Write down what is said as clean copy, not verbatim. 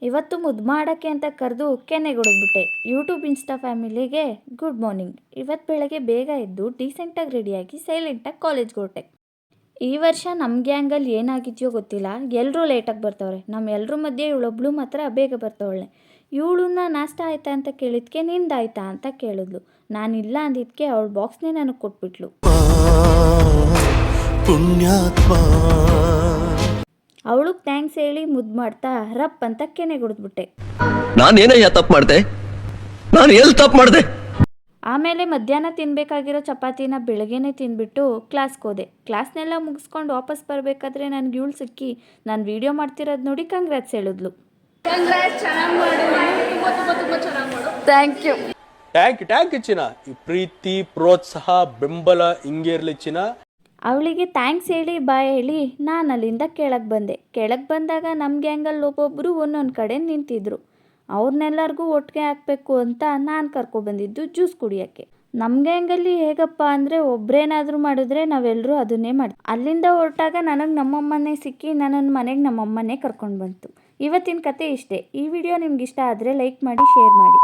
ಇವತ್ತು ಮುದ್ದು ಮಾಡೋಕ್ಕೆ ಅಂತ ಕರೆದು ಕೆನ್ನೆಗೊಡಿದ್ಬಿಟ್ಟೆ. ಯೂಟ್ಯೂಬ್ ಇನ್ಸ್ಟಾ ಫ್ಯಾಮಿಲಿಗೆ ಗುಡ್ ಮಾರ್ನಿಂಗ್. ಇವತ್ತು ಬೆಳಗ್ಗೆ ಬೇಗ ಎದ್ದು ಡೀಸೆಂಟಾಗಿ ರೆಡಿಯಾಗಿ ಸೈಲೆಂಟಾಗಿ ಕಾಲೇಜ್ಗೆ ಹೊರಟೆ. ಈ ವರ್ಷ ನಮ್ಮ ಗ್ಯಾಂಗಲ್ಲಿ ಏನಾಗಿದೆಯೋ ಗೊತ್ತಿಲ್ಲ, ಎಲ್ಲರೂ ಲೇಟಾಗಿ ಬರ್ತವ್ರೆ. ನಮ್ಮ ಎಲ್ಲರ ಮಧ್ಯೆ ಇವಳೊಬ್ಳು ಮಾತ್ರ ಬೇಗ ಬರ್ತವಳೆ. ಇವಳನ್ನ ನಾಷ್ಟ ಆಯ್ತಾ ಅಂತ ಕೇಳಿದ್ಕೆ ನಿಂದಾಯ್ತಾ ಅಂತ ಕೇಳಿದ್ಲು. ನಾನಿಲ್ಲ ಅಂದಿದ್ದಕ್ಕೆ ಅವಳ ಬಾಕ್ಸ್ನೇ ನನಗೆ ಕೊಟ್ಬಿಟ್ಲು. ಅವಳಿಗೆ ಥ್ಯಾಂಕ್ಸ್ ಹೇಳಿ ಮುದ್ದು ಮಾಡ್ತಾ ರಪ್ ಅಂತ ಕೆನೆಗೊಡಿದ್ಬಿಟ್ಟೆ. ನಾನೇನಯ್ಯ ತಪ್ಪು ಮಾಡಿದೆ? ನಾನು ಎಲ್ಲಿ ತಪ್ಪು ಮಾಡಿದೆ? ಆಮೇಲೆ ಮಧ್ಯಾಹ್ನ ತಿನ್ನಬೇಕಾಗಿರೋ ಚಪಾತಿನ ಬೆಳಗ್ಗೆನೇ ತಿಂದ್ಬಿಟ್ಟು ಕ್ಲಾಸ್ಗೆ ಹೋದೆ. ಕ್ಲಾಸ್ನೆಲ್ಲ ಮುಗಿಸ್ಕೊಂಡು ವಾಪಸ್ ಬರಬೇಕಾದ್ರೆ ನನಗೆ ಇವಳು ಸಿಕ್ಕಿ ನಾನು ವೀಡಿಯೋ ಮಾಡ್ತಿರೋದು ನೋಡಿ ಕಂಗ್ರಾಟ್ಸ್ ಹೇಳಿದ್ಲು. ಥ್ಯಾಂಕ್ ಯು ಚಿನ್ನ. ಈ ಪ್ರೀತಿ, ಪ್ರೋತ್ಸಾಹ, ಬೆಂಬಲ ಹಿಂಗೆ ಇರಲಿ ಚಿನ್ನ. ಅವಳಿಗೆ ಥ್ಯಾಂಕ್ಸ್ ಹೇಳಿ ಬಾಯ್ ಹೇಳಿ ನಾನು ಅಲ್ಲಿಂದ ಕೆಳಗೆ ಬಂದೆ. ಕೆಳಗೆ ಬಂದಾಗ ನಮ್ಮ ಗ್ಯಾಂಗಲ್ಲಿ ಒಬ್ಬೊಬ್ಬರು ಒಂದೊಂದು ಕಡೆ ನಿಂತಿದ್ರು. ಅವ್ರನ್ನೆಲ್ಲರಿಗೂ ಒಟ್ಟಿಗೆ ಹಾಕಬೇಕು ಅಂತ ನಾನು ಕರ್ಕೊಬಂದಿದ್ದು ಜ್ಯೂಸ್ ಕುಡಿಯೋಕ್ಕೆ. ನಮ್ಮ ಗ್ಯಾಂಗಲ್ಲಿ ಹೇಗಪ್ಪ ಅಂದರೆ ಒಬ್ಬರೇನಾದರೂ ಮಾಡಿದ್ರೆ ನಾವೆಲ್ಲರೂ ಅದನ್ನೇ ಮಾಡಿ. ಅಲ್ಲಿಂದ ಹೊರಟಾಗ ನನಗೆ ನಮ್ಮಮ್ಮನೇ ಸಿಕ್ಕಿ ನನ್ನನ್ನು ಮನೆಗೆ ನಮ್ಮಮ್ಮನೇ ಕರ್ಕೊಂಡು ಬಂತು. ಇವತ್ತಿನ ಕತೆ ಇಷ್ಟೇ. ಈ ವಿಡಿಯೋ ನಿಮ್ಗೆ ಇಷ್ಟ ಆದರೆ ಲೈಕ್ ಮಾಡಿ, ಶೇರ್ ಮಾಡಿ.